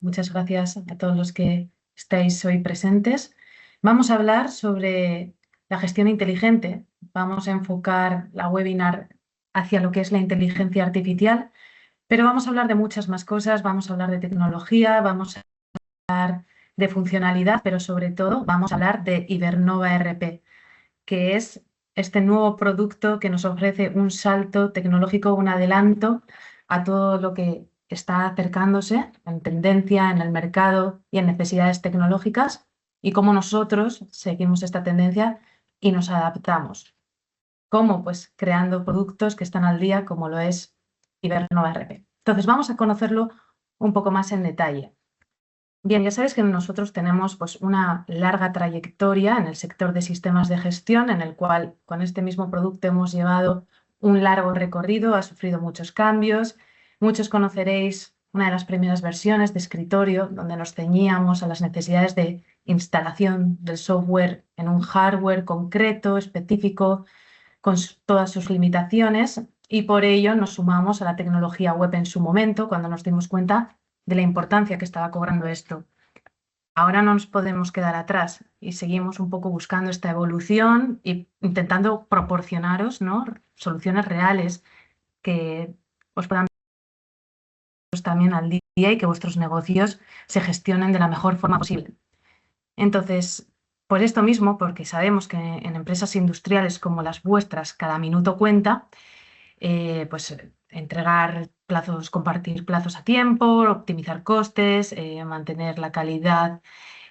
Muchas gracias a todos los que estáis hoy presentes. Vamos a hablar sobre la gestión inteligente. Vamos a enfocar la webinar hacia lo que es la inteligencia artificial, pero vamos a hablar de muchas más cosas. Vamos a hablar de tecnología, vamos a hablar de funcionalidad, pero sobre todo vamos a hablar de Ibernova RP, que es este nuevo producto que nos ofrece un salto tecnológico, un adelanto a todo lo que está acercándose en tendencia, en el mercado y en necesidades tecnológicas, y cómo nosotros seguimos esta tendencia y nos adaptamos. ¿Cómo? Pues creando productos que están al día, como lo es Ibernova RP. Entonces, vamos a conocerlo un poco más en detalle. Bien, ya sabes que nosotros tenemos pues, una larga trayectoria en el sector de sistemas de gestión, en el cual con este mismo producto hemos llevado un largo recorrido, ha sufrido muchos cambios. Muchos conoceréis una de las primeras versiones de escritorio, donde nos ceñíamos a las necesidades de instalación del software en un hardware concreto, específico, con todas sus limitaciones, y por ello nos sumamos a la tecnología web en su momento, cuando nos dimos cuenta de la importancia que estaba cobrando esto. Ahora no nos podemos quedar atrás y seguimos un poco buscando esta evolución e intentando proporcionaros, ¿no?, soluciones reales que os puedan también al día y que vuestros negocios se gestionen de la mejor forma posible. Entonces, por esto mismo, porque sabemos que en empresas industriales como las vuestras cada minuto cuenta, pues entregar plazos, compartir plazos a tiempo, optimizar costes, mantener la calidad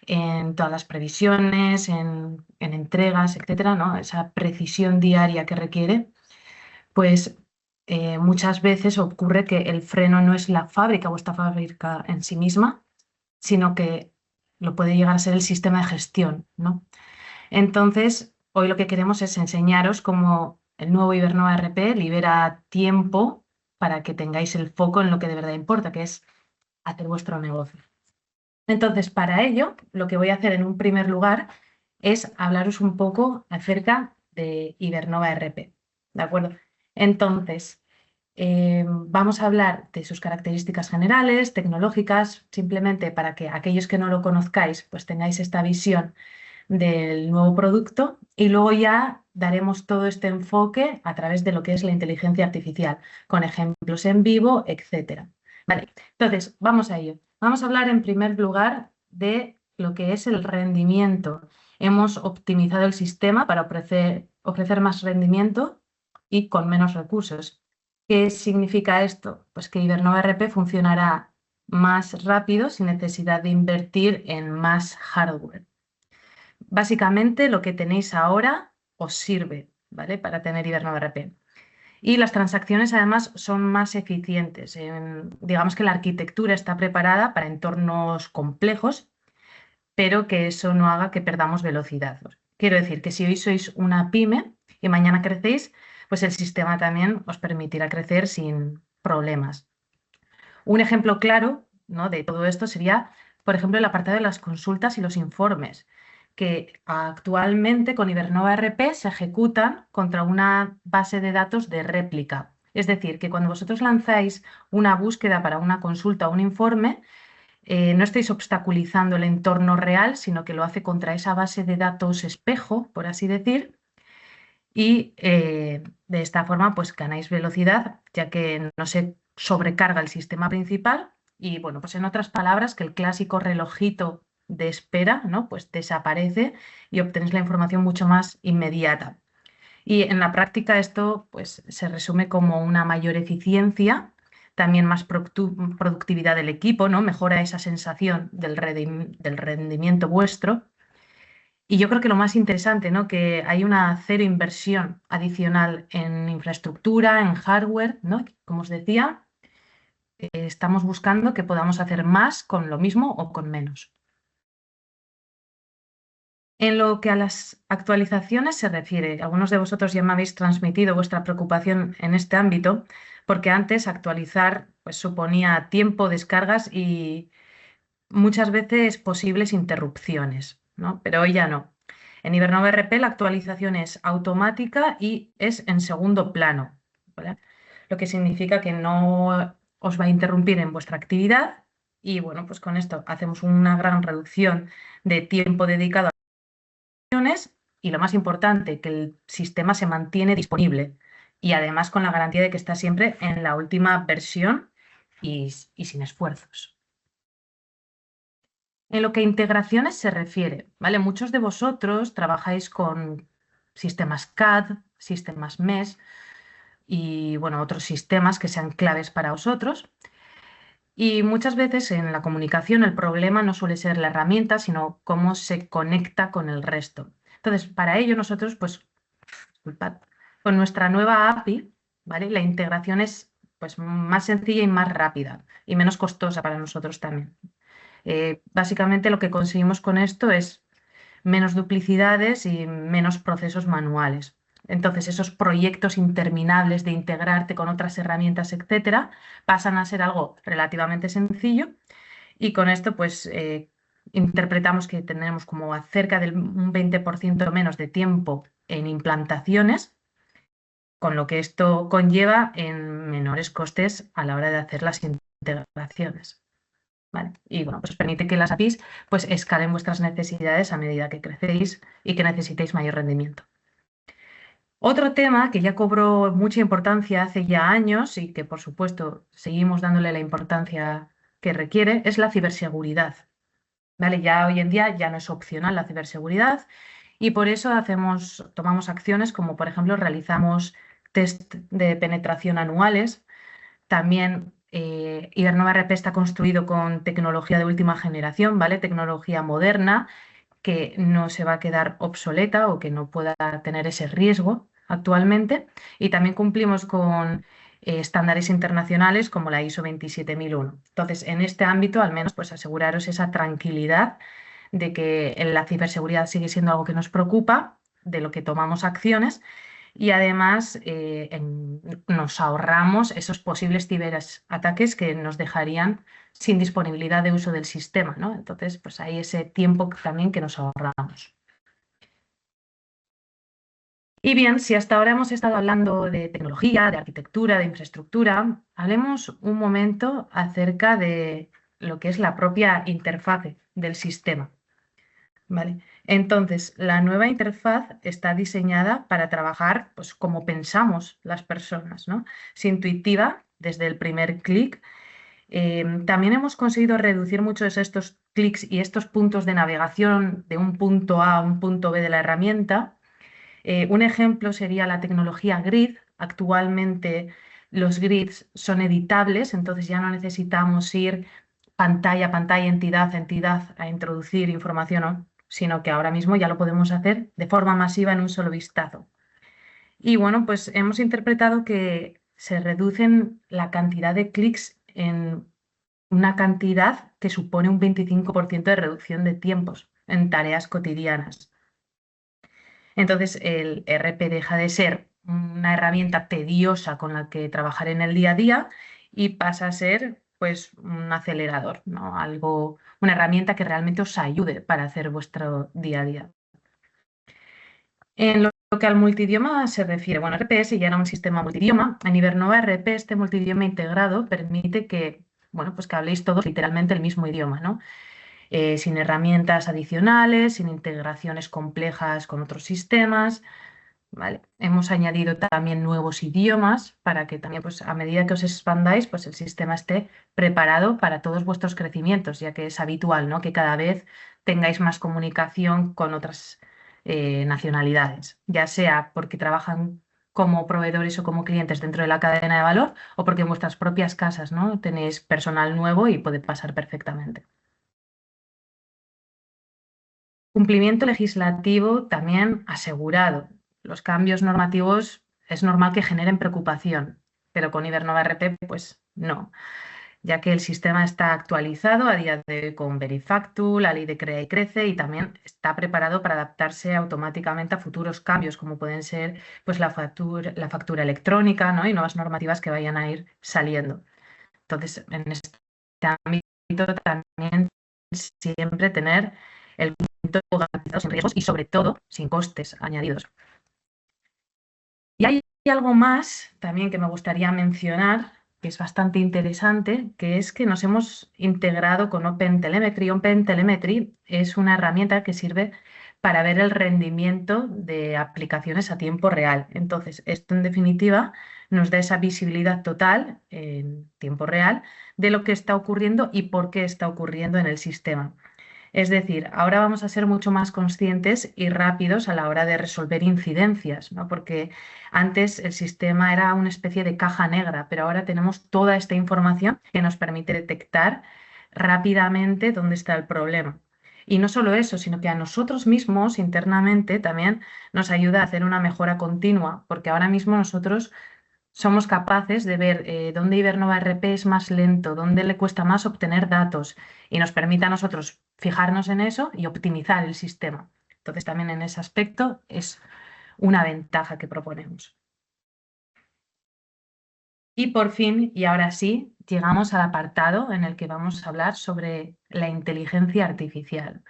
en todas las previsiones, en entregas, etcétera, ¿no? Esa precisión diaria que requiere, pues muchas veces ocurre que el freno no es la fábrica, vuestra fábrica en sí misma, sino que lo puede llegar a ser el sistema de gestión, ¿no? Entonces, hoy lo que queremos es enseñaros cómo el nuevo Ibernova RP libera tiempo para que tengáis el foco en lo que de verdad importa, que es hacer vuestro negocio. Entonces, para ello, lo que voy a hacer en un primer lugar es hablaros un poco acerca de Ibernova RP, ¿de acuerdo? Entonces, vamos a hablar de sus características generales, tecnológicas, simplemente para que aquellos que no lo conozcáis, pues tengáis esta visión del nuevo producto, y luego ya daremos todo este enfoque a través de lo que es la inteligencia artificial, con ejemplos en vivo, etcétera. Vale, entonces, vamos a ello. Vamos a hablar en primer lugar de lo que es el rendimiento. Hemos optimizado el sistema para ofrecer más rendimiento y con menos recursos. ¿Qué significa esto? Pues que Ibernova RP funcionará más rápido sin necesidad de invertir en más hardware. Básicamente lo que tenéis ahora os sirve, ¿vale?, para tener Ibernova RP. Y las transacciones además son más eficientes. Digamos que la arquitectura está preparada para entornos complejos, pero que eso no haga que perdamos velocidad. Quiero decir que si hoy sois una pyme y mañana crecéis, pues el sistema también os permitirá crecer sin problemas. Un ejemplo claro, ¿no?, de todo esto sería, por ejemplo, el apartado de las consultas y los informes, que actualmente con Ibernova RP se ejecutan contra una base de datos de réplica. Es decir, que cuando vosotros lanzáis una búsqueda para una consulta o un informe, no estáis obstaculizando el entorno real, sino que lo hace contra esa base de datos espejo, por así decir, y de esta forma pues ganáis velocidad, ya que no se sobrecarga el sistema principal y, bueno, pues en otras palabras, que el clásico relojito de espera, ¿no?, pues desaparece y obtenéis la información mucho más inmediata. Y en la práctica esto pues se resume como una mayor eficiencia, también más productividad del equipo, ¿no?, mejora esa sensación del rendimiento vuestro. Y yo creo que lo más interesante, ¿no?, que hay una cero inversión adicional en infraestructura, en hardware, ¿no? Como os decía, estamos buscando que podamos hacer más con lo mismo o con menos. En lo que a las actualizaciones se refiere, algunos de vosotros ya me habéis transmitido vuestra preocupación en este ámbito, porque antes actualizar pues, suponía tiempo, descargas y muchas veces posibles interrupciones, ¿no? Pero hoy ya no. En Ibernova RP la actualización es automática y es en segundo plano, ¿vale? Lo que significa que no os va a interrumpir en vuestra actividad y bueno, pues con esto hacemos una gran reducción de tiempo dedicado a acciones y lo más importante, que el sistema se mantiene disponible y además con la garantía de que está siempre en la última versión y sin esfuerzos. En lo que a integraciones se refiere, ¿vale? Muchos de vosotros trabajáis con sistemas CAD, sistemas MES y, bueno, otros sistemas que sean claves para vosotros. Y muchas veces en la comunicación el problema no suele ser la herramienta, sino cómo se conecta con el resto. Entonces, para ello nosotros, pues, disculpad, con nuestra nueva API, ¿vale? La integración es pues, más sencilla y más rápida y menos costosa para nosotros también. Básicamente lo que conseguimos con esto es menos duplicidades y menos procesos manuales. Entonces, esos proyectos interminables de integrarte con otras herramientas, etcétera, pasan a ser algo relativamente sencillo y con esto, pues, interpretamos que tenemos como cerca del un 20% menos de tiempo en implantaciones, con lo que esto conlleva en menores costes a la hora de hacer las integraciones. ¿Vale? Y bueno, pues permite que las APIs pues escalen vuestras necesidades a medida que crecéis y que necesitéis mayor rendimiento. Otro tema que ya cobró mucha importancia hace ya años y que por supuesto seguimos dándole la importancia que requiere es la ciberseguridad. ¿Vale? Ya hoy en día ya no es opcional la ciberseguridad y por eso tomamos acciones como por ejemplo realizamos test de penetración anuales. También Ibernova RP está construido con tecnología de última generación, ¿vale? Tecnología moderna que no se va a quedar obsoleta o que no pueda tener ese riesgo actualmente. Y también cumplimos con estándares internacionales como la ISO 27001. Entonces, en este ámbito, al menos, pues aseguraros esa tranquilidad de que la ciberseguridad sigue siendo algo que nos preocupa, de lo que tomamos acciones y además nos ahorramos esos posibles ciberataques que nos dejarían sin disponibilidad de uso del sistema, ¿no? Entonces, pues hay ese tiempo también que nos ahorramos. Y bien, si hasta ahora hemos estado hablando de tecnología, de arquitectura, de infraestructura, hablemos un momento acerca de lo que es la propia interfaz del sistema. ¿Vale? Entonces, la nueva interfaz está diseñada para trabajar pues, como pensamos las personas, ¿no? Es intuitiva desde el primer clic. También hemos conseguido reducir muchos estos clics y estos puntos de navegación de un punto A a un punto B de la herramienta. Un ejemplo sería la tecnología grid. Actualmente los grids son editables, entonces ya no necesitamos ir pantalla a pantalla, entidad a entidad a introducir información, ¿no? Sino que ahora mismo ya lo podemos hacer de forma masiva en un solo vistazo. Y bueno, pues hemos interpretado que se reducen la cantidad de clics en una cantidad que supone un 25% de reducción de tiempos en tareas cotidianas. Entonces, el RP deja de ser una herramienta tediosa con la que trabajar en el día a día y pasa a ser pues un acelerador, ¿no? Algo, una herramienta que realmente os ayude para hacer vuestro día a día. En lo que al multidioma se refiere, bueno, RPS ya era un sistema multidioma. En Ibernova RP este multidioma integrado permite que, bueno, pues que habléis todos literalmente el mismo idioma, ¿no? Sin herramientas adicionales, sin integraciones complejas con otros sistemas. ¿Vale? Hemos añadido también nuevos idiomas para que también, pues, a medida que os expandáis, pues el sistema esté preparado para todos vuestros crecimientos, ya que es habitual, ¿no? Que cada vez tengáis más comunicación con otras nacionalidades, ya sea porque trabajan como proveedores o como clientes dentro de la cadena de valor o porque en vuestras propias casas, ¿no? Tenéis personal nuevo y puede pasar perfectamente. Cumplimiento legislativo también asegurado. Los cambios normativos es normal que generen preocupación, pero con Ibernova RP pues no, ya que el sistema está actualizado a día de hoy con Verifactu, la ley de Crea y Crece y también está preparado para adaptarse automáticamente a futuros cambios como pueden ser pues la factura electrónica, ¿no? Y nuevas normativas que vayan a ir saliendo. Entonces, en este ámbito también siempre tener el garantizados sin riesgos y sobre todo sin costes añadidos. Y hay algo más también que me gustaría mencionar, que es bastante interesante, que es que nos hemos integrado con OpenTelemetry. OpenTelemetry es una herramienta que sirve para ver el rendimiento de aplicaciones a tiempo real. Entonces, esto en definitiva nos da esa visibilidad total en tiempo real de lo que está ocurriendo y por qué está ocurriendo en el sistema. Es decir, ahora vamos a ser mucho más conscientes y rápidos a la hora de resolver incidencias, ¿no? Porque antes el sistema era una especie de caja negra, pero ahora tenemos toda esta información que nos permite detectar rápidamente dónde está el problema. Y no solo eso, sino que a nosotros mismos internamente también nos ayuda a hacer una mejora continua, porque ahora mismo nosotros somos capaces de ver dónde Ibernova RP es más lento, dónde le cuesta más obtener datos y nos permite a nosotros fijarnos en eso y optimizar el sistema. Entonces, también en ese aspecto es una ventaja que proponemos. Y por fin, y ahora sí, llegamos al apartado en el que vamos a hablar sobre la inteligencia artificial,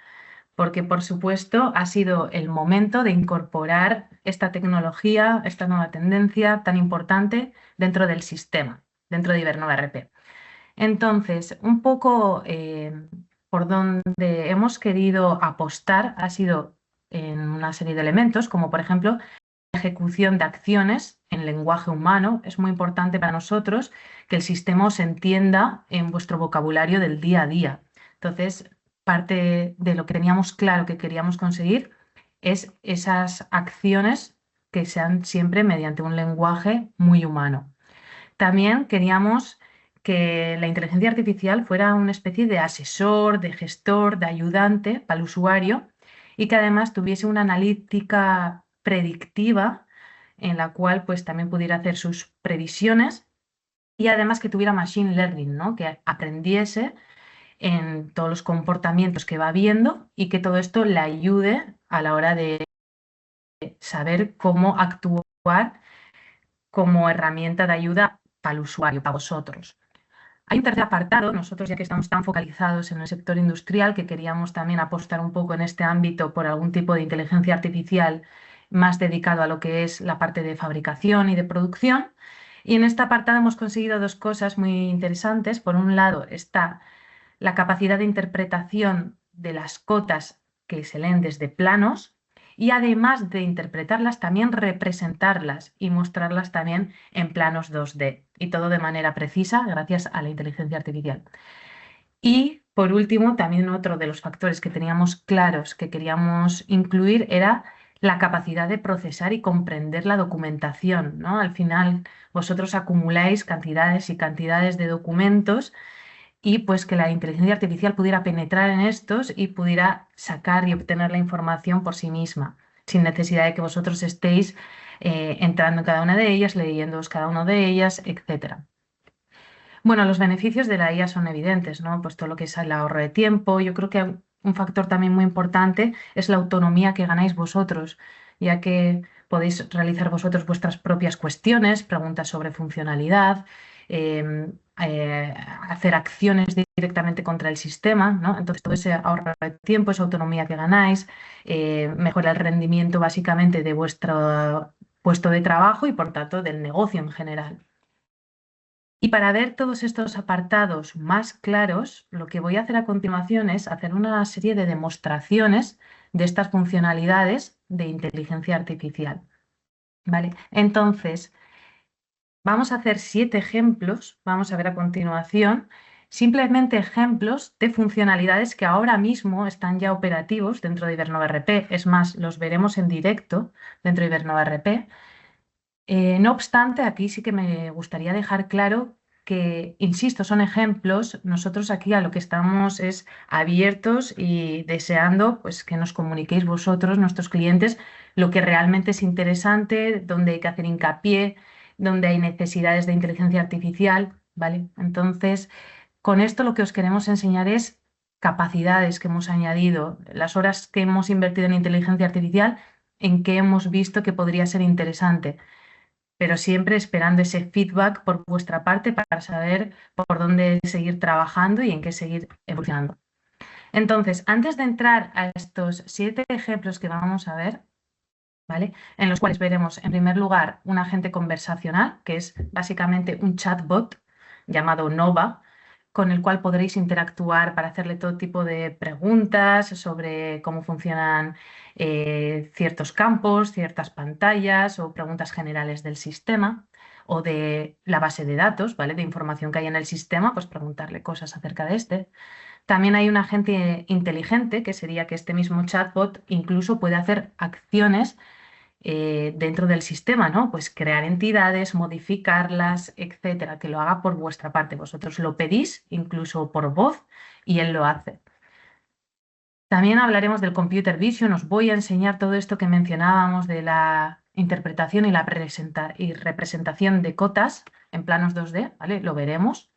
porque por supuesto ha sido el momento de incorporar esta tecnología, esta nueva tendencia tan importante dentro del sistema, dentro de Ibernova RP. Entonces, un poco por donde hemos querido apostar ha sido en una serie de elementos, como por ejemplo la ejecución de acciones en lenguaje humano. Es muy importante para nosotros que el sistema os entienda en vuestro vocabulario del día a día. Entonces, parte de lo que teníamos claro que queríamos conseguir es esas acciones que sean siempre mediante un lenguaje muy humano. También queríamos que la inteligencia artificial fuera una especie de asesor, de gestor, de ayudante para el usuario y que además tuviese una analítica predictiva en la cual pues también pudiera hacer sus previsiones y además que tuviera machine learning, ¿no? Que aprendiese en todos los comportamientos que va viendo y que todo esto le ayude a la hora de saber cómo actuar como herramienta de ayuda para el usuario, para vosotros. Hay un tercer apartado, nosotros ya que estamos tan focalizados en el sector industrial, que queríamos también apostar un poco en este ámbito por algún tipo de inteligencia artificial más dedicado a lo que es la parte de fabricación y de producción. Y en este apartado hemos conseguido dos cosas muy interesantes. Por un lado está la capacidad de interpretación de las cotas que se leen desde planos y además de interpretarlas, también representarlas y mostrarlas también en planos 2D y todo de manera precisa gracias a la inteligencia artificial. Y por último, también otro de los factores que teníamos claros que queríamos incluir era la capacidad de procesar y comprender la documentación, ¿no? Al final, vosotros acumuláis cantidades y cantidades de documentos y pues que la inteligencia artificial pudiera penetrar en estos y pudiera sacar y obtener la información por sí misma, sin necesidad de que vosotros estéis entrando en cada una de ellas, leyéndoos cada una de ellas, etc. Bueno, los beneficios de la IA son evidentes, ¿no? Pues todo lo que es el ahorro de tiempo. Yo creo que un factor también muy importante es la autonomía que ganáis vosotros, ya que podéis realizar vosotros vuestras propias cuestiones, preguntas sobre funcionalidad, hacer acciones directamente contra el sistema, ¿no? Entonces, todo ese ahorro de tiempo, esa autonomía que ganáis, mejora el rendimiento básicamente de vuestro puesto de trabajo y, por tanto, del negocio en general. Y para ver todos estos apartados más claros, lo que voy a hacer a continuación es hacer una serie de demostraciones de estas funcionalidades de inteligencia artificial. ¿Vale? Entonces, vamos a hacer 7 ejemplos, vamos a ver a continuación, simplemente ejemplos de funcionalidades que ahora mismo están ya operativos dentro de Ibernova RP. Es más, los veremos en directo dentro de Ibernova RP. No obstante, aquí sí que me gustaría dejar claro que, insisto, son ejemplos. Nosotros aquí a lo que estamos es abiertos y deseando pues, que nos comuniquéis vosotros, nuestros clientes, lo que realmente es interesante, dónde hay que hacer hincapié, dónde hay necesidades de inteligencia artificial, ¿vale? Entonces, con esto lo que os queremos enseñar es capacidades que hemos añadido, las horas que hemos invertido en inteligencia artificial, en qué hemos visto que podría ser interesante, pero siempre esperando ese feedback por vuestra parte para saber por dónde seguir trabajando y en qué seguir evolucionando. Entonces, antes de entrar a estos 7 ejemplos que vamos a ver, ¿vale? En los cuales veremos, en primer lugar, un agente conversacional, que es básicamente un chatbot, llamado Nova, con el cual podréis interactuar para hacerle todo tipo de preguntas sobre cómo funcionan ciertos campos, ciertas pantallas o preguntas generales del sistema o de la base de datos, ¿vale? De información que hay en el sistema, pues preguntarle cosas acerca de este. También hay un agente inteligente, que sería que este mismo chatbot incluso puede hacer acciones dentro del sistema, ¿no? Pues crear entidades, modificarlas, etcétera, que lo haga por vuestra parte. Vosotros lo pedís, incluso por voz, y él lo hace. También hablaremos del computer vision. Os voy a enseñar todo esto que mencionábamos de la interpretación y la representación de cotas en planos 2D, ¿vale? Lo veremos.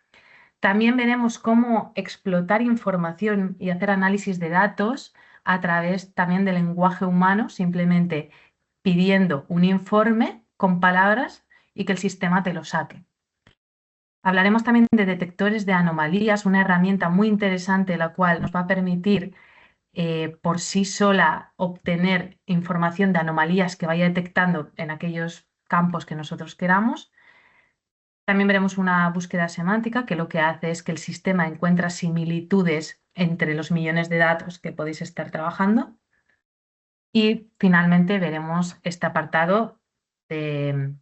También veremos cómo explotar información y hacer análisis de datos a través también del lenguaje humano, simplemente pidiendo un informe con palabras y que el sistema te lo saque. Hablaremos también de detectores de anomalías, una herramienta muy interesante la cual nos va a permitir por sí sola obtener información de anomalías que vaya detectando en aquellos campos que nosotros queramos. También veremos una búsqueda semántica que lo que hace es que el sistema encuentra similitudes entre los millones de datos que podéis estar trabajando. Y finalmente veremos este apartado de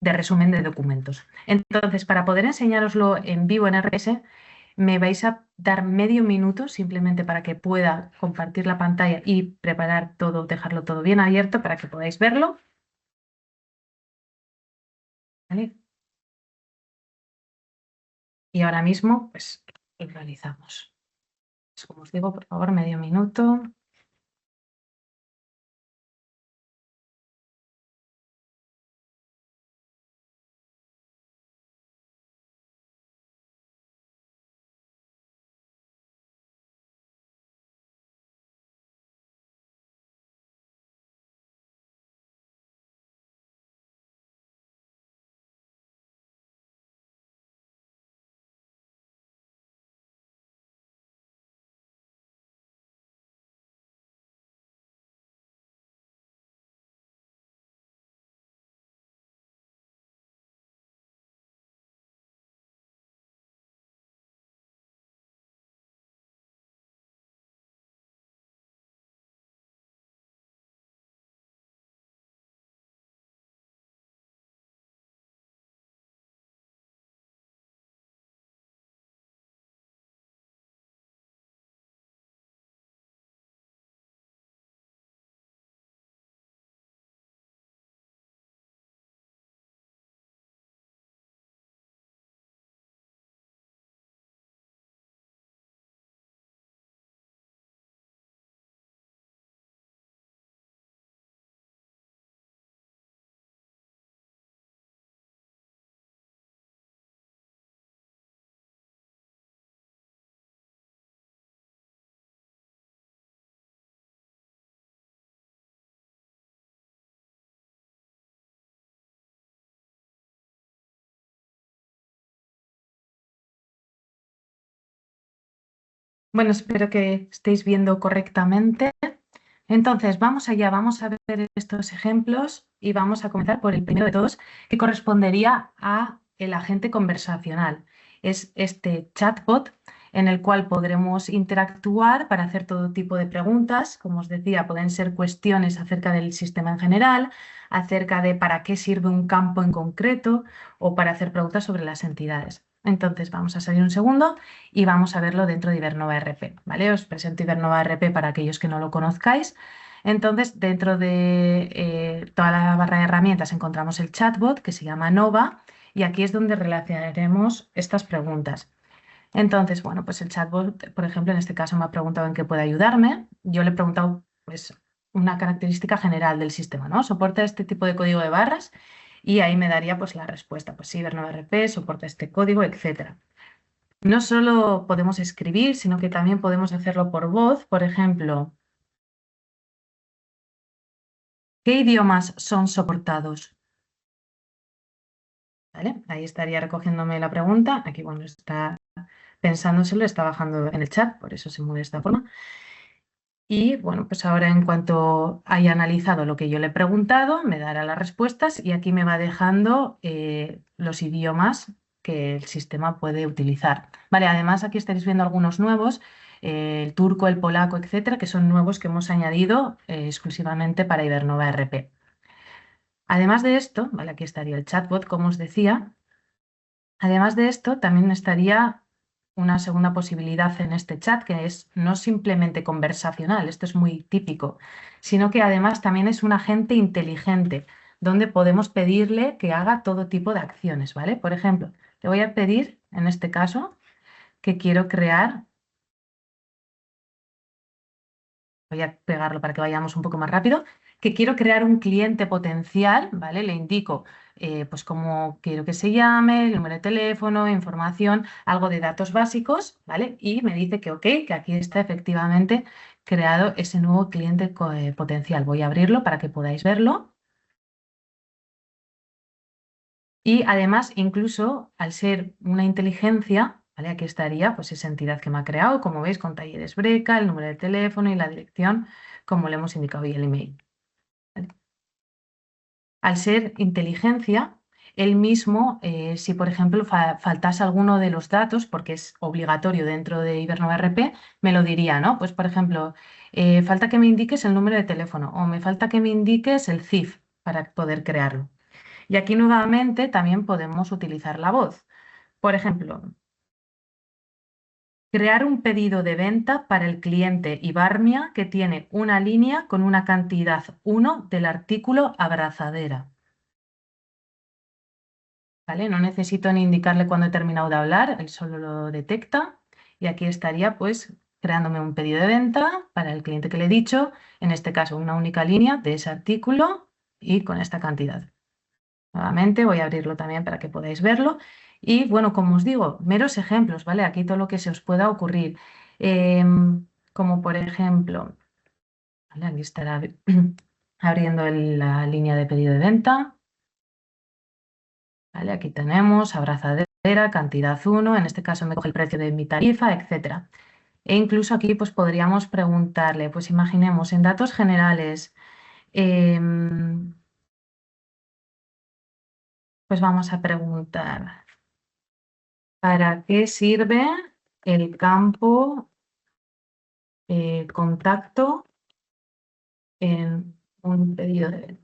resumen de documentos. Entonces, para poder enseñároslo en vivo en RS, me vais a dar medio minuto simplemente para que pueda compartir la pantalla y preparar todo, dejarlo todo bien abierto para que podáis verlo. ¿Vale? Y ahora mismo, pues, lo realizamos. Pues, como os digo, por favor, medio minuto. Bueno, espero que estéis viendo correctamente. Entonces, vamos allá, vamos a ver estos ejemplos y vamos a comenzar por el primero de todos, que correspondería a el agente conversacional. Es este chatbot en el cual podremos interactuar para hacer todo tipo de preguntas. Como os decía, pueden ser cuestiones acerca del sistema en general, acerca de para qué sirve un campo en concreto o para hacer preguntas sobre las entidades. Entonces, vamos a salir un segundo y vamos a verlo dentro de Ibernova RP, ¿vale? Os presento Ibernova RP para aquellos que no lo conozcáis. Entonces, dentro de toda la barra de herramientas encontramos el chatbot que se llama Nova y aquí es donde relacionaremos estas preguntas. Entonces, bueno, pues el chatbot, por ejemplo, en este caso me ha preguntado en qué puede ayudarme. Yo le he preguntado, pues, una característica general del sistema, ¿no? ¿Soporta este tipo de código de barras? Y ahí me daría, pues, la respuesta. Pues sí, Ibernova RP soporta este código, etcétera. No solo podemos escribir, sino que también podemos hacerlo por voz. Por ejemplo, ¿qué idiomas son soportados? ¿Vale? Ahí estaría recogiéndome la pregunta. Aquí, bueno, está pensándoselo, está bajando en el chat, por eso se mueve de esta forma. Y bueno, pues ahora en cuanto haya analizado lo que yo le he preguntado, me dará las respuestas y aquí me va dejando los idiomas que el sistema puede utilizar. Vale, además aquí estaréis viendo algunos nuevos, el turco, el polaco, etcétera, que son nuevos que hemos añadido exclusivamente para Ibernova RP. Además de esto, vale, aquí estaría el chatbot, como os decía. Además de esto, también estaría una segunda posibilidad en este chat, que es no simplemente conversacional, esto es muy típico, sino que además también es un agente inteligente, donde podemos pedirle que haga todo tipo de acciones, ¿vale? Por ejemplo, le voy a pedir, en este caso, que quiero crear, voy a pegarlo para que vayamos un poco más rápido, que quiero crear un cliente potencial, ¿vale? Le indico pues cómo quiero que se llame, el número de teléfono, información, algo de datos básicos, ¿vale? Y me dice que ok, que aquí está efectivamente creado ese nuevo cliente potencial. Voy a abrirlo para que podáis verlo. Y además, incluso al ser una inteligencia, ¿vale? Aquí estaría pues esa entidad que me ha creado, como veis, con talleres Breca, el número de teléfono y la dirección, como le hemos indicado, y el email. ¿Vale? Al ser inteligencia, él mismo, si por ejemplo faltase alguno de los datos, porque es obligatorio dentro de Ibernova RP, me lo diría, ¿no? Pues por ejemplo, falta que me indiques el número de teléfono o me falta que me indiques el CIF para poder crearlo. Y aquí nuevamente también podemos utilizar la voz. Por ejemplo, crear un pedido de venta para el cliente Ibarmia que tiene una línea con una cantidad 1 del artículo abrazadera. ¿Vale? No necesito ni indicarle cuando he terminado de hablar, él solo lo detecta y aquí estaría pues creándome un pedido de venta para el cliente que le he dicho, en este caso una única línea de ese artículo y con esta cantidad. Nuevamente voy a abrirlo también para que podáis verlo y bueno, como os digo, meros ejemplos, ¿vale? Aquí todo lo que se os pueda ocurrir, como por ejemplo, ¿vale? Aquí estará abriendo la línea de pedido de venta. ¿Vale? Aquí tenemos abrazadera, cantidad 1, en este caso me coge el precio de mi tarifa, etcétera. E incluso aquí pues podríamos preguntarle, pues imaginemos en datos generales, pues vamos a preguntar, ¿para qué sirve el campo contacto en un pedido de venta?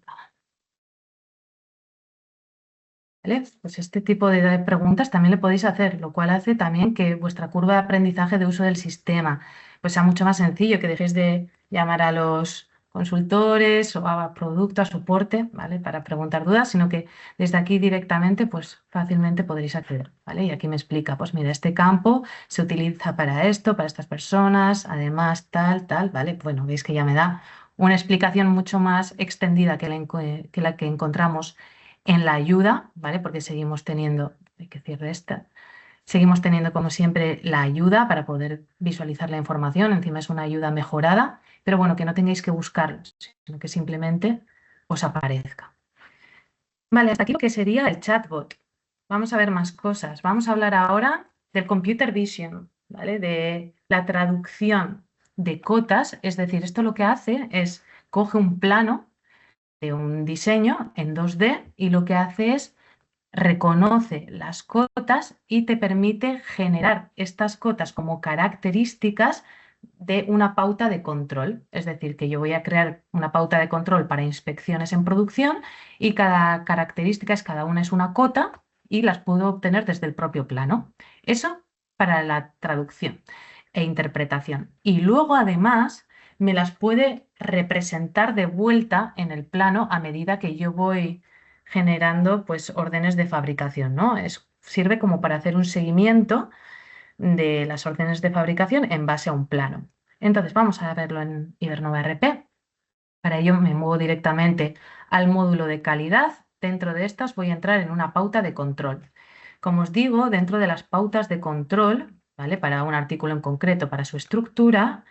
¿Vale? Pues este tipo de preguntas también le podéis hacer, lo cual hace también que vuestra curva de aprendizaje de uso del sistema pues sea mucho más sencillo, que dejéis de llamar a los consultores o a producto, a soporte, ¿vale? Para preguntar dudas, sino que desde aquí directamente pues fácilmente podréis acceder, ¿vale? Y aquí me explica, pues mira, este campo se utiliza para esto, para estas personas, además tal, tal, ¿vale? Bueno, veis que ya me da una explicación mucho más extendida que la que encontramos en la ayuda, ¿vale? Porque seguimos teniendo, hay que cierre esta, seguimos teniendo como siempre la ayuda para poder visualizar la información, encima es una ayuda mejorada, pero bueno, que no tengáis que buscarlo, sino que simplemente os aparezca. Vale, hasta aquí lo que sería el chatbot. Vamos a ver más cosas. Vamos a hablar ahora del computer vision, ¿vale? De la traducción de cotas, es decir, esto lo que hace es coge un plano de un diseño en 2D y lo que hace es reconoce las cotas y te permite generar estas cotas como características de una pauta de control. Es decir, que yo voy a crear una pauta de control para inspecciones en producción y cada característica es cada una es una cota y las puedo obtener desde el propio plano. Eso para la traducción e interpretación. Y luego además me las puede representar de vuelta en el plano a medida que yo voy generando pues órdenes de fabricación, ¿no? Sirve como para hacer un seguimiento de las órdenes de fabricación en base a un plano. Entonces vamos a verlo en Ibernova RP. Para ello me muevo directamente al módulo de calidad. Dentro de estas voy a entrar en una pauta de control. Como os digo, dentro de las pautas de control, ¿vale? Para un artículo en concreto, para su estructura,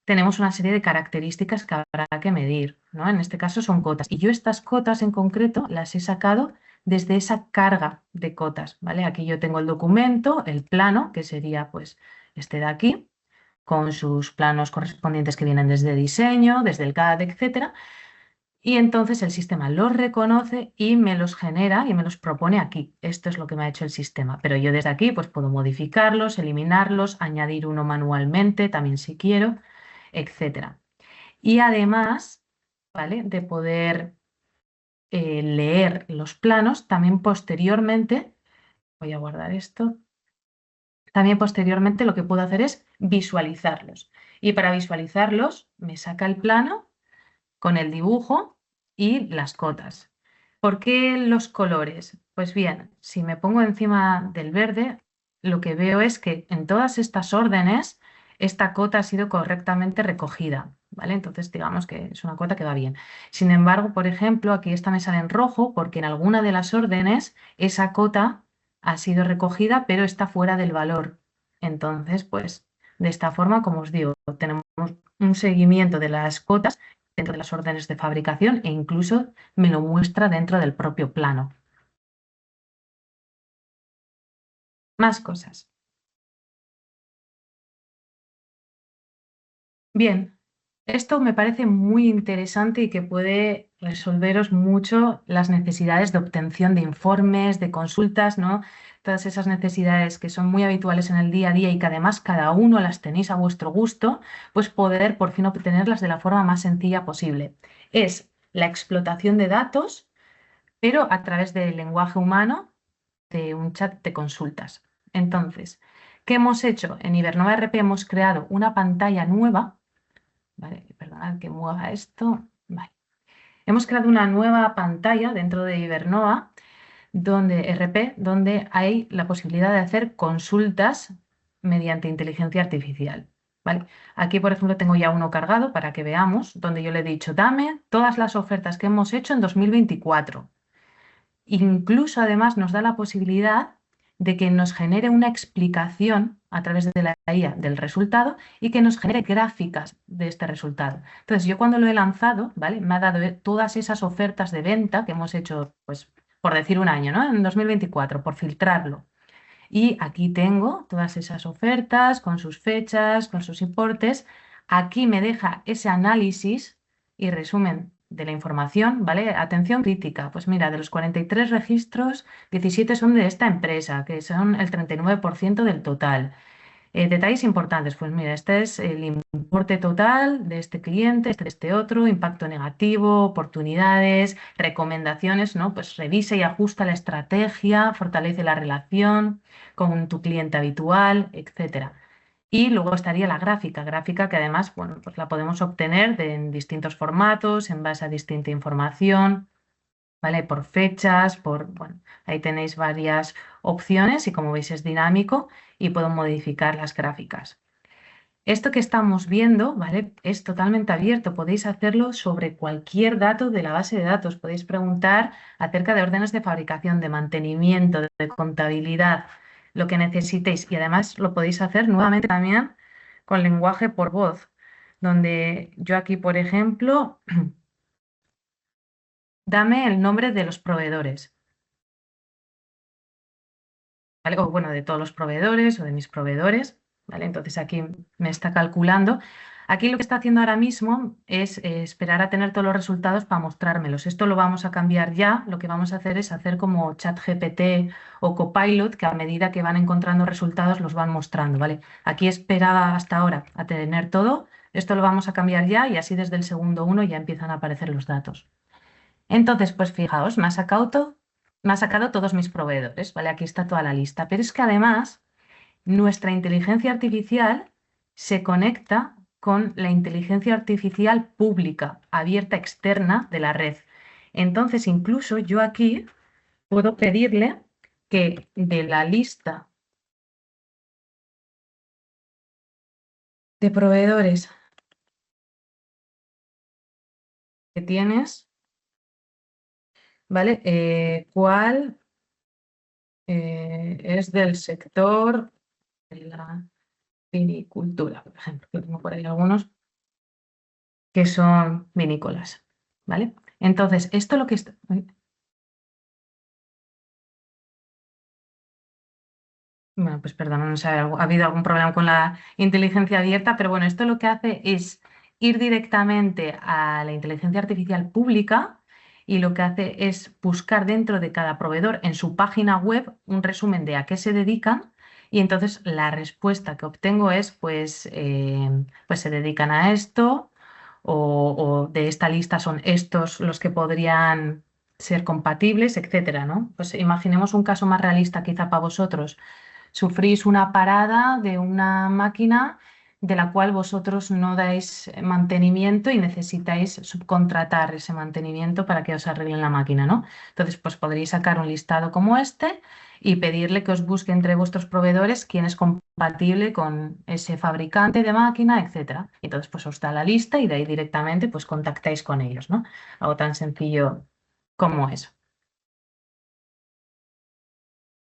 tenemos una serie de características que habrá que medir, ¿no? En este caso son cotas. Y yo estas cotas en concreto las he sacado desde esa carga de cotas, ¿vale? Aquí yo tengo el documento, el plano, que sería pues este de aquí, con sus planos correspondientes que vienen desde diseño, desde el CAD, etcétera. y entonces el sistema los reconoce y me los genera y me los propone aquí. Esto es lo que me ha hecho el sistema, pero yo desde aquí pues puedo modificarlos, eliminarlos, añadir uno manualmente, también si quiero, etcétera. Y además, ¿vale? De poder leer los planos, también posteriormente, voy a guardar esto, también posteriormente lo que puedo hacer es visualizarlos. Y para visualizarlos me saca el plano con el dibujo y las cotas. ¿Por qué los colores? Pues bien, si me pongo encima del verde, lo que veo es que en todas estas órdenes esta cota ha sido correctamente recogida, ¿vale? Entonces digamos que es una cota que va bien. Sin embargo, por ejemplo, aquí esta me sale en rojo porque en alguna de las órdenes esa cota ha sido recogida, pero está fuera del valor. Entonces, pues de esta forma, como os digo, tenemos un seguimiento de las cotas dentro de las órdenes de fabricación e incluso me lo muestra dentro del propio plano. Más cosas. Bien, esto me parece muy interesante y que puede resolveros mucho las necesidades de obtención de informes, de consultas, ¿no? Todas esas necesidades que son muy habituales en el día a día y que además cada uno las tenéis a vuestro gusto, pues poder por fin obtenerlas de la forma más sencilla posible. Es la explotación de datos, pero a través del lenguaje humano de un chat de consultas. Entonces, ¿qué hemos hecho? En Ibernova RP hemos creado una pantalla nueva, ¿vale? Perdonad que mueva esto. Vale. Hemos creado una nueva pantalla dentro de Ibernova donde RP, donde hay la posibilidad de hacer consultas mediante inteligencia artificial. ¿Vale? Aquí, por ejemplo, tengo ya uno cargado para que veamos, donde yo le he dicho, dame todas las ofertas que hemos hecho en 2024. Incluso además nos da la posibilidad de que nos genere una explicación a través de la IA del resultado y que nos genere gráficas de este resultado. Entonces, yo cuando lo he lanzado, ¿vale? Me ha dado todas esas ofertas de venta que hemos hecho, pues, por decir un año, ¿no? En 2024, por filtrarlo. Y aquí tengo todas esas ofertas con sus fechas, con sus importes. Aquí me deja ese análisis y resumen de la información, ¿vale? Atención crítica. Pues mira, de los 43 registros, 17 son de esta empresa, que son el 39% del total. Detalles importantes, pues mira, este es el importe total de este cliente, este de este otro, impacto negativo, oportunidades, recomendaciones, ¿no? Pues revisa y ajusta la estrategia, fortalece la relación con tu cliente habitual, etcétera. Y luego estaría la gráfica que además, bueno, pues la podemos obtener en distintos formatos, en base a distinta información. ¿Vale? Por fechas, bueno, ahí tenéis varias opciones y como veis es dinámico y puedo modificar las gráficas. Esto que estamos viendo, ¿vale? Es totalmente abierto, podéis hacerlo sobre cualquier dato de la base de datos, podéis preguntar acerca de órdenes de fabricación, de mantenimiento, de contabilidad, lo que necesitéis y además lo podéis hacer nuevamente también con lenguaje por voz, donde yo aquí, por ejemplo, dame el nombre de los proveedores. ¿Vale? O bueno, de todos los proveedores o de mis proveedores, ¿vale? Entonces aquí me está calculando. Aquí lo que está haciendo ahora mismo es esperar a tener todos los resultados para mostrármelos. Esto lo vamos a cambiar ya. Lo que vamos a hacer es hacer como ChatGPT o Copilot, que a medida que van encontrando resultados los van mostrando, ¿vale? Aquí esperaba hasta ahora a tener todo. Esto lo vamos a cambiar ya y así desde el segundo uno ya empiezan a aparecer los datos. Entonces, pues fijaos, me ha sacado todos mis proveedores, ¿vale? Aquí está toda la lista. Pero es que además nuestra inteligencia artificial se conecta con la inteligencia artificial pública, abierta, externa de la red. Entonces, incluso yo aquí puedo pedirle que de la lista de proveedores que tienes, ¿vale? ¿Cuál es del sector de la vinicultura, por ejemplo, que tengo por ahí algunos que son vinícolas, ¿vale? Entonces, esto lo que está... Bueno, pues perdón, no sé, ha habido algún problema con la inteligencia abierta, pero bueno, esto lo que hace es ir directamente a la inteligencia artificial pública y lo que hace es buscar dentro de cada proveedor en su página web un resumen de a qué se dedican y entonces la respuesta que obtengo es pues se dedican a esto o de esta lista son estos los que podrían ser compatibles, etcétera, ¿no? Pues imaginemos un caso más realista quizá para vosotros. Sufrís una parada de una máquina de la cual vosotros no dais mantenimiento y necesitáis subcontratar ese mantenimiento para que os arreglen la máquina, ¿no? Entonces, pues podréis sacar un listado como este y pedirle que os busque entre vuestros proveedores quién es compatible con ese fabricante de máquina, etcétera. Y entonces, pues os da la lista y de ahí directamente pues contactáis con ellos, ¿no? Algo tan sencillo como eso.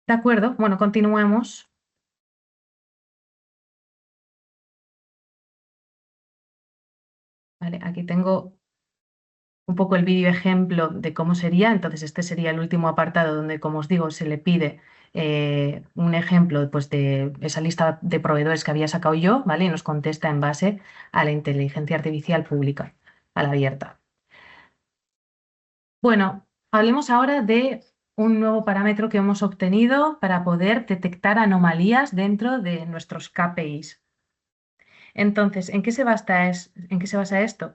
¿De acuerdo? Bueno, continuemos. Vale, aquí tengo un poco el vídeo ejemplo de cómo sería. Entonces, este sería el último apartado donde, como os digo, se le pide un ejemplo pues, de esa lista de proveedores que había sacado yo, ¿vale? Y nos contesta en base a la inteligencia artificial pública, a la abierta. Bueno, hablemos ahora de un nuevo parámetro que hemos obtenido para poder detectar anomalías dentro de nuestros KPIs. Entonces, ¿en qué se basa esto?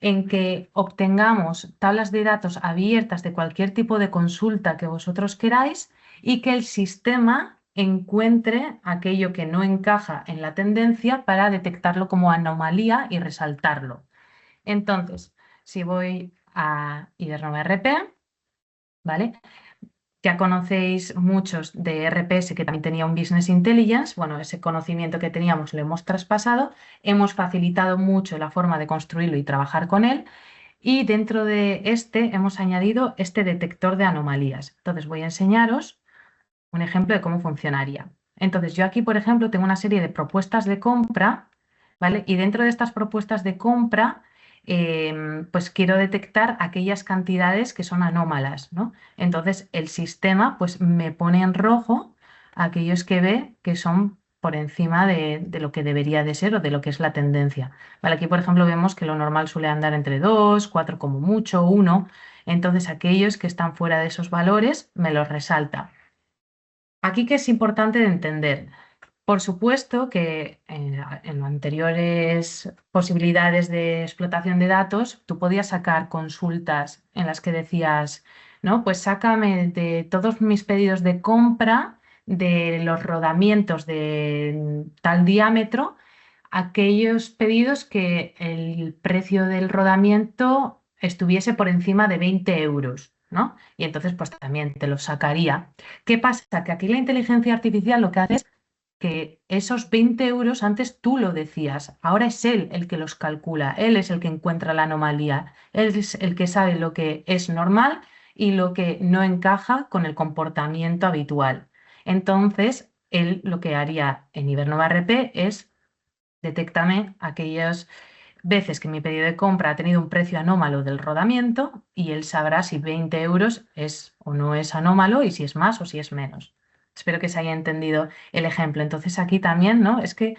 En que obtengamos tablas de datos abiertas de cualquier tipo de consulta que vosotros queráis y que el sistema encuentre aquello que no encaja en la tendencia para detectarlo como anomalía y resaltarlo. Entonces, si voy a Ibernova RP, ¿vale? Ya conocéis muchos de RPS que también tenía un Business Intelligence. Bueno, ese conocimiento que teníamos lo hemos traspasado, hemos facilitado mucho la forma de construirlo y trabajar con él. Y dentro de este hemos añadido este detector de anomalías. Entonces voy a enseñaros un ejemplo de cómo funcionaría. Entonces yo aquí, por ejemplo, tengo una serie de propuestas de compra, ¿vale? Y dentro de estas propuestas de compra, pues quiero detectar aquellas cantidades que son anómalas, ¿no? Entonces el sistema pues me pone en rojo aquellos que ve que son por encima de lo que debería de ser o de lo que es la tendencia. Vale, aquí, por ejemplo, vemos que lo normal suele andar entre 2, 4 como mucho, 1. Entonces aquellos que están fuera de esos valores me los resalta. Aquí que es importante de entender. Por supuesto que en anteriores posibilidades de explotación de datos, tú podías sacar consultas en las que decías, no, pues sácame de todos mis pedidos de compra, de los rodamientos de tal diámetro, aquellos pedidos que el precio del rodamiento estuviese por encima de 20 euros, ¿no? Y entonces pues también te los sacaría. ¿Qué pasa? Que aquí la inteligencia artificial lo que hace es que esos 20 euros antes tú lo decías, ahora es él el que los calcula, él es el que encuentra la anomalía, él es el que sabe lo que es normal y lo que no encaja con el comportamiento habitual. Entonces, él lo que haría en Ibernova RP es detéctame aquellas veces que mi pedido de compra ha tenido un precio anómalo del rodamiento y él sabrá si 20 euros es o no es anómalo y si es más o si es menos. Espero que se haya entendido el ejemplo. Entonces aquí también, ¿no? Es que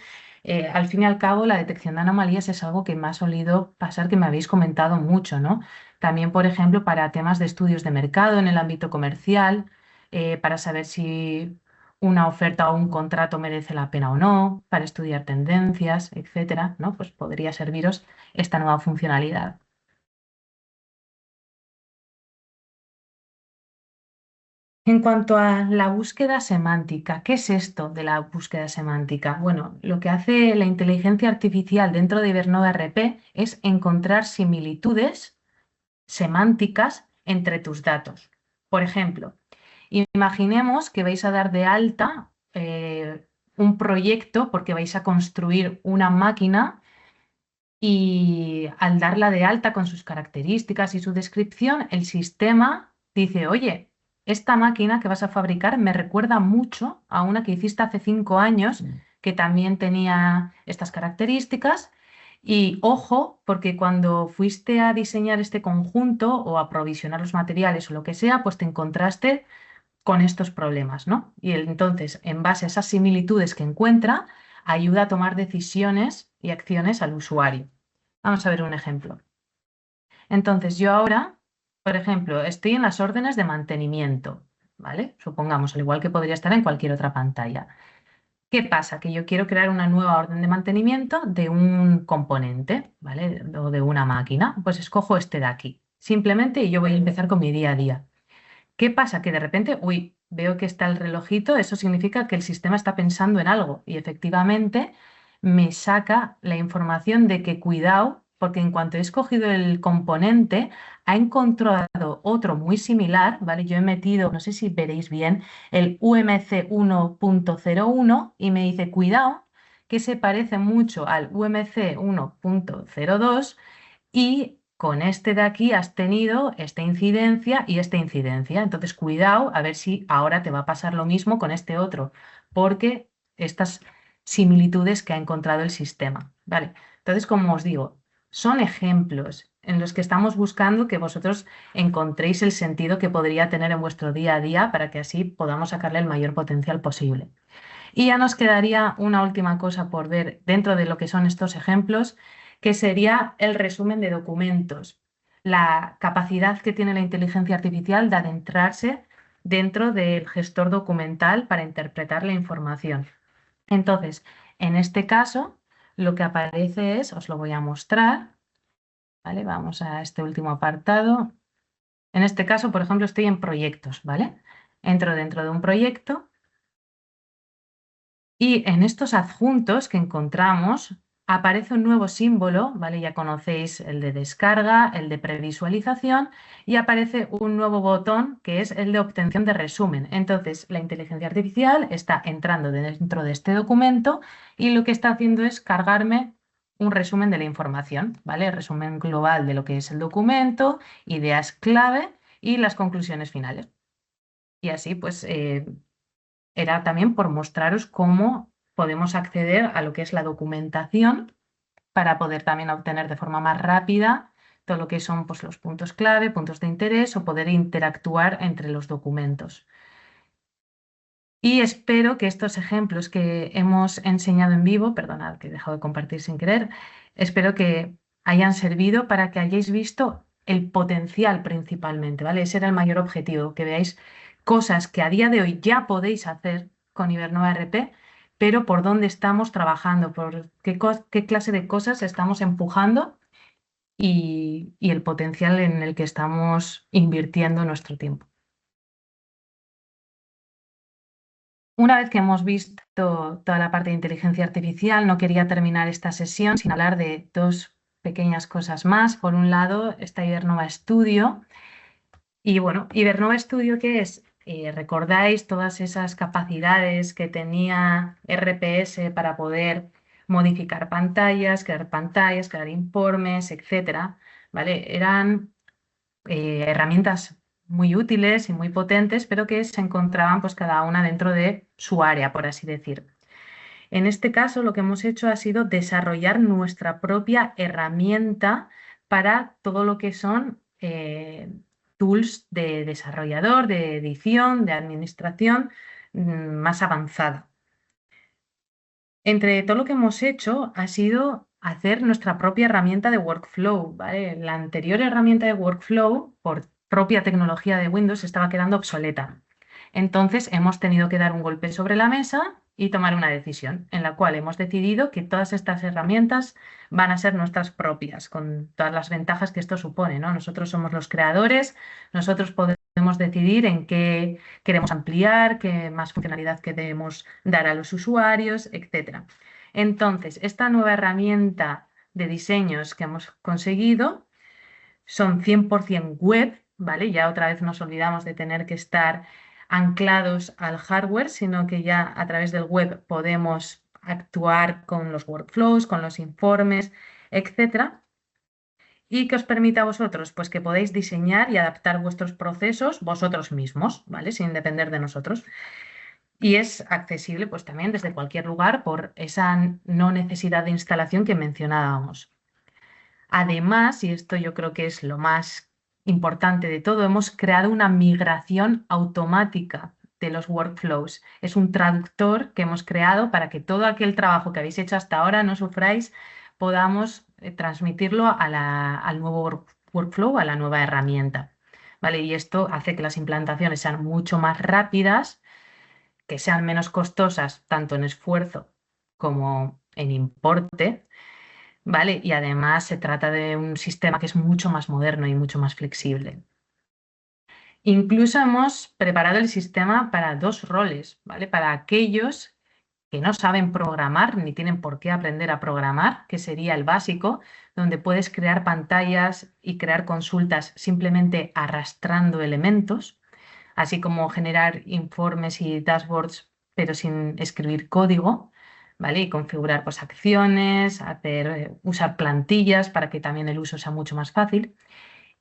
al fin y al cabo la detección de anomalías es algo que me ha solido pasar, que me habéis comentado mucho, ¿no? También, por ejemplo, para temas de estudios de mercado en el ámbito comercial, para saber si una oferta o un contrato merece la pena o no, para estudiar tendencias, etcétera, ¿no? Pues podría serviros esta nueva funcionalidad. En cuanto a la búsqueda semántica, ¿qué es esto de la búsqueda semántica? Bueno, lo que hace la inteligencia artificial dentro de Ibernova RP es encontrar similitudes semánticas entre tus datos. Por ejemplo, imaginemos que vais a dar de alta un proyecto porque vais a construir una máquina y al darla de alta con sus características y su descripción, el sistema dice, oye, esta máquina que vas a fabricar me recuerda mucho a una que hiciste hace 5 años que también tenía estas características. Y ojo, porque cuando fuiste a diseñar este conjunto o a provisionar los materiales o lo que sea, pues te encontraste con estos problemas, ¿no? Y entonces, en base a esas similitudes que encuentra, ayuda a tomar decisiones y acciones al usuario. Vamos a ver un ejemplo. Entonces, yo ahora, por ejemplo, estoy en las órdenes de mantenimiento, ¿vale? Supongamos, al igual que podría estar en cualquier otra pantalla. ¿Qué pasa? Que yo quiero crear una nueva orden de mantenimiento de un componente, ¿vale? O de una máquina. Pues escojo este de aquí. Simplemente y yo voy a empezar con mi día a día. ¿Qué pasa? Que de repente, uy, veo que está el relojito, eso significa que el sistema está pensando en algo y efectivamente me saca la información de que cuidado, porque en cuanto he escogido el componente, ha encontrado otro muy similar, ¿vale? Yo he metido, no sé si veréis bien, el UMC 1.01 y me dice, cuidado, que se parece mucho al UMC 1.02 y con este de aquí has tenido esta incidencia y esta incidencia. Entonces, cuidado a ver si ahora te va a pasar lo mismo con este otro, porque estas similitudes que ha encontrado el sistema. ¿Vale? Entonces, como os digo, son ejemplos en los que estamos buscando que vosotros encontréis el sentido que podría tener en vuestro día a día para que así podamos sacarle el mayor potencial posible. Y ya nos quedaría una última cosa por ver dentro de lo que son estos ejemplos, que sería el resumen de documentos, la capacidad que tiene la inteligencia artificial de adentrarse dentro del gestor documental para interpretar la información. Entonces, en este caso, lo que aparece es, os lo voy a mostrar, ¿vale? Vamos a este último apartado. En este caso, por ejemplo, estoy en proyectos, ¿vale? Entro dentro de un proyecto. Y en estos adjuntos que encontramos aparece un nuevo símbolo, ¿vale? Ya conocéis el de descarga, el de previsualización y aparece un nuevo botón que es el de obtención de resumen. Entonces, la inteligencia artificial está entrando dentro de este documento y lo que está haciendo es cargarme un resumen de la información, ¿vale? Resumen global de lo que es el documento, ideas clave y las conclusiones finales. Y así, pues, era también por mostraros cómo podemos acceder a lo que es la documentación para poder también obtener de forma más rápida todo lo que son pues, los puntos clave, puntos de interés o poder interactuar entre los documentos. Y espero que estos ejemplos que hemos enseñado en vivo, perdonad que he dejado de compartir sin querer, espero que hayan servido para que hayáis visto el potencial principalmente, ¿vale? Ese era el mayor objetivo, que veáis cosas que a día de hoy ya podéis hacer con Ibernova RP, pero por dónde estamos trabajando, por qué clase de cosas estamos empujando y el potencial en el que estamos invirtiendo nuestro tiempo. Una vez que hemos visto toda la parte de inteligencia artificial, no quería terminar esta sesión sin hablar de dos pequeñas cosas más. Por un lado, está Ibernova Studio. Y bueno, Ibernova Studio, ¿qué es? ¿Recordáis todas esas capacidades que tenía RPS para poder modificar pantallas, crear informes, etcétera? ¿Vale? Eran herramientas muy útiles y muy potentes, pero que se encontraban pues cada una dentro de su área, por así decir. En este caso, lo que hemos hecho ha sido desarrollar nuestra propia herramienta para todo lo que son tools de desarrollador, de edición, de administración más avanzada. Entre todo lo que hemos hecho ha sido hacer nuestra propia herramienta de workflow, ¿vale? La anterior herramienta de workflow, por propia tecnología de Windows, estaba quedando obsoleta. Entonces hemos tenido que dar un golpe sobre la mesa y tomar una decisión en la cual hemos decidido que todas estas herramientas van a ser nuestras propias, con todas las ventajas que esto supone, ¿no? Nosotros somos los creadores, nosotros podemos decidir en qué queremos ampliar, qué más funcionalidad queremos dar a los usuarios, etc. Entonces, esta nueva herramienta de diseños que hemos conseguido son 100% web, ¿vale? Ya otra vez nos olvidamos de tener que estar anclados al hardware, sino que ya a través del web podemos actuar con los workflows, con los informes, etcétera. ¿Y qué os permite a vosotros? Pues que podéis diseñar y adaptar vuestros procesos vosotros mismos, ¿vale? Sin depender de nosotros. Y es accesible pues también desde cualquier lugar por esa no necesidad de instalación que mencionábamos. Además, y esto yo creo que es lo más importante de todo, hemos creado una migración automática de los workflows. Es un traductor que hemos creado para que todo aquel trabajo que habéis hecho hasta ahora no sufráis podamos transmitirlo al nuevo workflow, a la nueva herramienta. ¿Vale? Y esto hace que las implantaciones sean mucho más rápidas, que sean menos costosas, tanto en esfuerzo como en importe, ¿vale? Y además se trata de un sistema que es mucho más moderno y mucho más flexible. Incluso hemos preparado el sistema para dos roles, ¿vale? Para aquellos que no saben programar ni tienen por qué aprender a programar, que sería el básico, donde puedes crear pantallas y crear consultas simplemente arrastrando elementos, así como generar informes y dashboards, pero sin escribir código, ¿vale? Y configurar pues, acciones, usar plantillas para que también el uso sea mucho más fácil.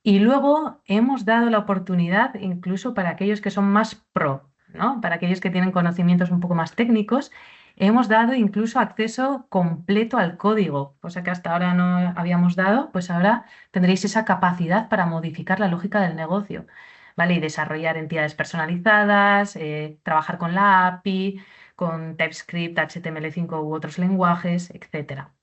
Y luego hemos dado la oportunidad incluso para aquellos que son más pro, ¿no? Para aquellos que tienen conocimientos un poco más técnicos, hemos dado incluso acceso completo al código, cosa que hasta ahora no habíamos dado, pues ahora tendréis esa capacidad para modificar la lógica del negocio, ¿vale? Y desarrollar entidades personalizadas, trabajar con la API, con TypeScript, HTML5 u otros lenguajes, etcétera.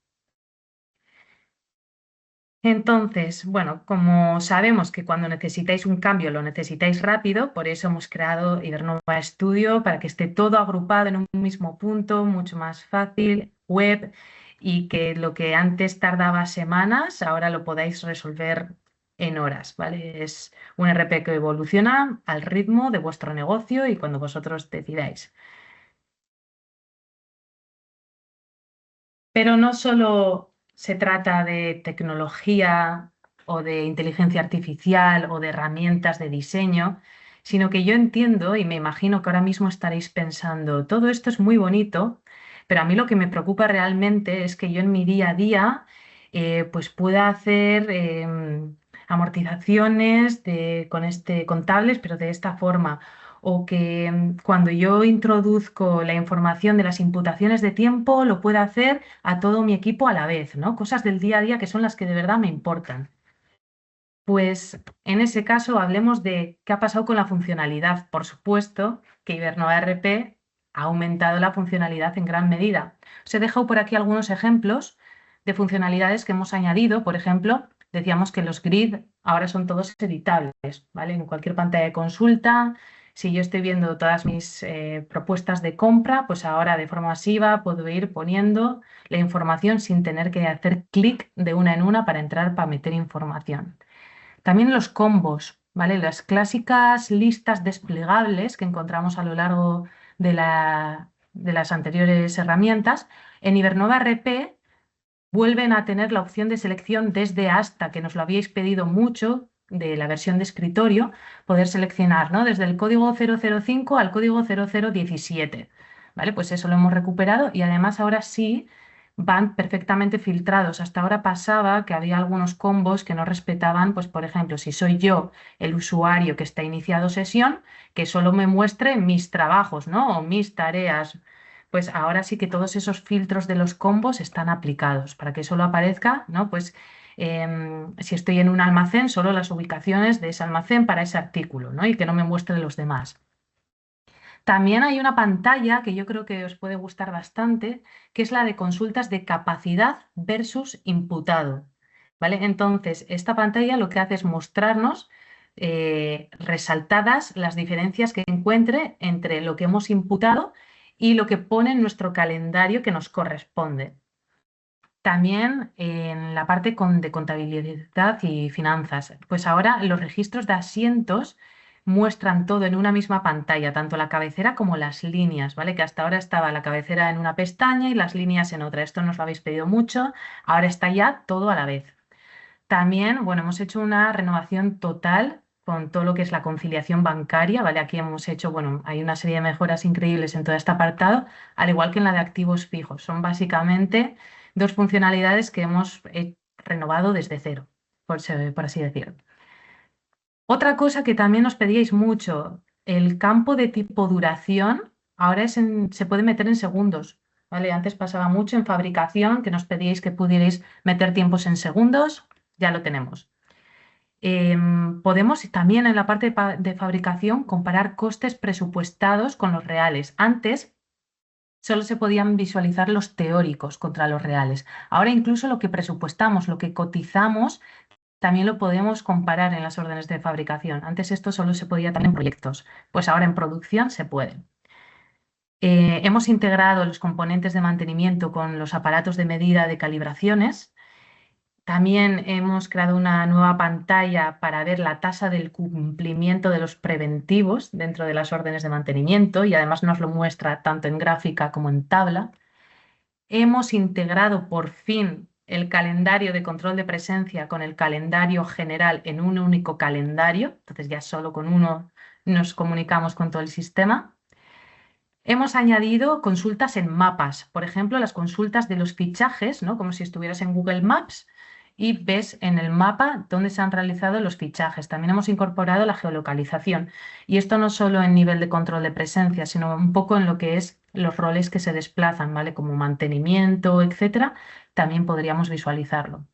Entonces, bueno, como sabemos que cuando necesitáis un cambio lo necesitáis rápido, por eso hemos creado Ibernova Studio para que esté todo agrupado en un mismo punto, mucho más fácil, web, y que lo que antes tardaba semanas, ahora lo podáis resolver en horas, ¿vale? Es un RP que evoluciona al ritmo de vuestro negocio y cuando vosotros decidáis. Pero no solo se trata de tecnología o de inteligencia artificial o de herramientas de diseño, sino que yo entiendo y me imagino que ahora mismo estaréis pensando, todo esto es muy bonito, pero a mí lo que me preocupa realmente es que yo en mi día a día pues pueda hacer amortizaciones contables, pero de esta forma o que cuando yo introduzco la información de las imputaciones de tiempo lo pueda hacer a todo mi equipo a la vez, ¿no? Cosas del día a día que son las que de verdad me importan. Pues en ese caso hablemos de qué ha pasado con la funcionalidad. Por supuesto que Ibernova RP ha aumentado la funcionalidad en gran medida. Os he dejado por aquí algunos ejemplos de funcionalidades que hemos añadido. Por ejemplo, decíamos que los grid ahora son todos editables, ¿vale? En cualquier pantalla de consulta, si yo estoy viendo todas mis propuestas de compra, pues ahora de forma masiva puedo ir poniendo la información sin tener que hacer clic de una en una para entrar, para meter información. También los combos, ¿vale? Las clásicas listas desplegables que encontramos a lo largo de las anteriores herramientas, en Ibernova RP vuelven a tener la opción de selección desde hasta, que nos lo habíais pedido mucho de la versión de escritorio, poder seleccionar, ¿no? Desde el código 005 al código 0017. ¿Vale? Pues eso lo hemos recuperado y además ahora sí van perfectamente filtrados. Hasta ahora pasaba que había algunos combos que no respetaban, pues por ejemplo, si soy yo el usuario que está iniciado sesión, que solo me muestre mis trabajos, ¿no? O mis tareas. Pues ahora sí que todos esos filtros de los combos están aplicados para que solo aparezca, ¿no? Pues si estoy en un almacén, solo las ubicaciones de ese almacén para ese artículo, ¿no? Y que no me muestre los demás. También hay una pantalla que yo creo que os puede gustar bastante, que es la de consultas de capacidad versus imputado. ¿Vale? Entonces, esta pantalla lo que hace es mostrarnos resaltadas las diferencias que encuentre entre lo que hemos imputado y lo que pone en nuestro calendario que nos corresponde. También en la parte de contabilidad y finanzas, pues ahora los registros de asientos muestran todo en una misma pantalla, tanto la cabecera como las líneas, ¿vale? Que hasta ahora estaba la cabecera en una pestaña y las líneas en otra. Esto nos lo habéis pedido mucho, ahora está ya todo a la vez. También, bueno, hemos hecho una renovación total con todo lo que es la conciliación bancaria, ¿vale? Aquí hemos hecho, bueno, hay una serie de mejoras increíbles en todo este apartado, al igual que en la de activos fijos. Son básicamente dos funcionalidades que hemos renovado desde cero, por así decirlo. Otra cosa que también nos pedíais mucho, el campo de tipo duración, ahora se puede meter en segundos, ¿vale? Antes pasaba mucho en fabricación, que nos pedíais que pudierais meter tiempos en segundos, ya lo tenemos. Podemos también en la parte de fabricación comparar costes presupuestados con los reales. Antes solo se podían visualizar los teóricos contra los reales. Ahora incluso lo que presupuestamos, lo que cotizamos, también lo podemos comparar en las órdenes de fabricación. Antes esto solo se podía también en proyectos, pues ahora en producción se puede. Hemos integrado los componentes de mantenimiento con los aparatos de medida de calibraciones. También hemos creado una nueva pantalla para ver la tasa del cumplimiento de los preventivos dentro de las órdenes de mantenimiento y además nos lo muestra tanto en gráfica como en tabla. Hemos integrado por fin el calendario de control de presencia con el calendario general en un único calendario, entonces ya solo con uno nos comunicamos con todo el sistema. Hemos añadido consultas en mapas, por ejemplo, las consultas de los fichajes, ¿no? Como si estuvieras en Google Maps y ves en el mapa dónde se han realizado los fichajes. También hemos incorporado la geolocalización y esto no solo en nivel de control de presencia, sino un poco en lo que es los roles que se desplazan, ¿vale? Como mantenimiento, etcétera, también podríamos visualizarlo.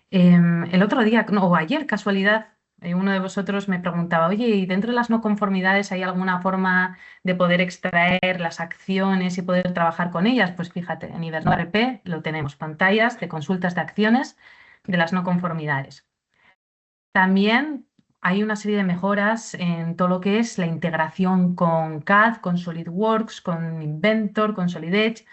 El otro día, no, o ayer, casualidad, uno de vosotros me preguntaba, oye, ¿y dentro de las no conformidades hay alguna forma de poder extraer las acciones y poder trabajar con ellas? Pues fíjate, en Iberdrola RP lo tenemos, pantallas de consultas de acciones de las no conformidades. También hay una serie de mejoras en todo lo que es la integración con CAD, con SolidWorks, con Inventor, con Solid Edge.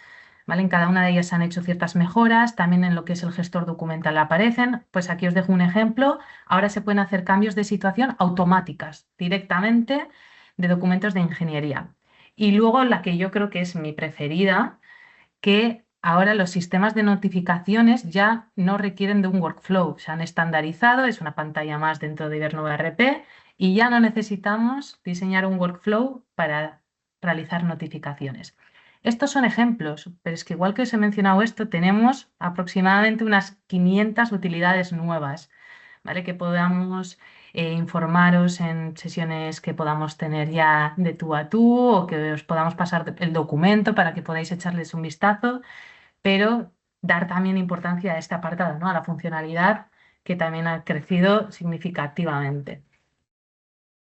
¿Vale? En cada una de ellas se han hecho ciertas mejoras, también en lo que es el gestor documental aparecen. Pues aquí os dejo un ejemplo. Ahora se pueden hacer cambios de situación automáticas directamente de documentos de ingeniería. Y luego la que yo creo que es mi preferida, que ahora los sistemas de notificaciones ya no requieren de un workflow, se han estandarizado, es una pantalla más dentro de Ibernova RP y ya no necesitamos diseñar un workflow para realizar notificaciones. Estos son ejemplos, pero es que igual que os he mencionado esto, tenemos aproximadamente unas 500 utilidades nuevas, ¿vale? Que podamos informaros en sesiones que podamos tener ya de tú a tú o que os podamos pasar el documento para que podáis echarles un vistazo, pero dar también importancia a este apartado, ¿no? A la funcionalidad que también ha crecido significativamente.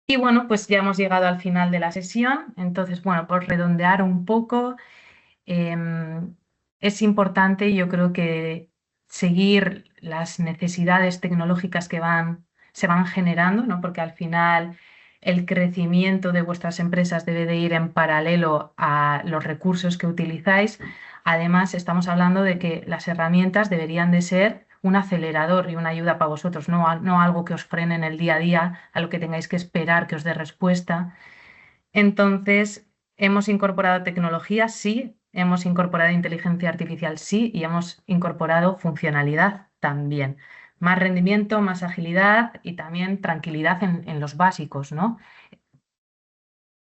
Y bueno, pues ya hemos llegado al final de la sesión, entonces, bueno, por redondear un poco, es importante, yo creo que seguir las necesidades tecnológicas que se van generando, ¿no? Porque al final el crecimiento de vuestras empresas debe de ir en paralelo a los recursos que utilizáis. Además, estamos hablando de que las herramientas deberían de ser un acelerador y una ayuda para vosotros, no algo que os frene en el día a día, a lo que tengáis que esperar que os dé respuesta. Entonces, hemos incorporado tecnología, sí, hemos incorporado inteligencia artificial, sí, y hemos incorporado funcionalidad también. Más rendimiento, más agilidad y también tranquilidad en los básicos, ¿no?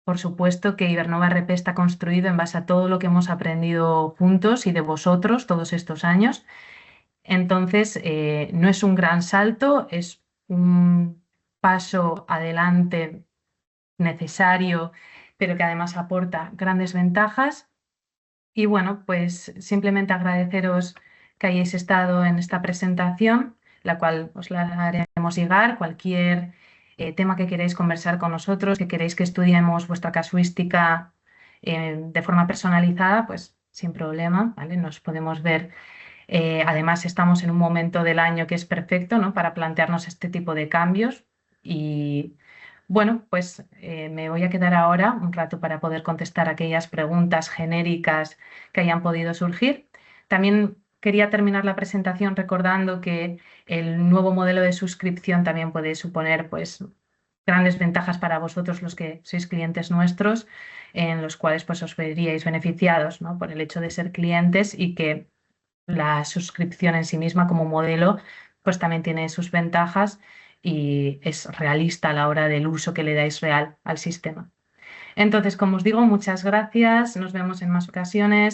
Por supuesto que Ibernova RP está construido en base a todo lo que hemos aprendido juntos y de vosotros todos estos años. Entonces, no es un gran salto, es un paso adelante necesario, pero que además aporta grandes ventajas. Y bueno, pues simplemente agradeceros que hayáis estado en esta presentación, la cual os la haremos llegar. Cualquier tema que queráis conversar con nosotros, que queréis que estudiemos vuestra casuística de forma personalizada, pues sin problema, ¿vale? Nos podemos ver. Además, estamos en un momento del año que es perfecto, ¿no? Para plantearnos este tipo de cambios. Y bueno, pues me voy a quedar ahora un rato para poder contestar aquellas preguntas genéricas que hayan podido surgir. También quería terminar la presentación recordando que el nuevo modelo de suscripción también puede suponer, pues, grandes ventajas para vosotros los que sois clientes nuestros, en los cuales pues os veríais beneficiados, ¿no? Por el hecho de ser clientes y que la suscripción en sí misma como modelo, pues también tiene sus ventajas y es realista a la hora del uso que le dais real al sistema. Entonces, como os digo, muchas gracias, nos vemos en más ocasiones.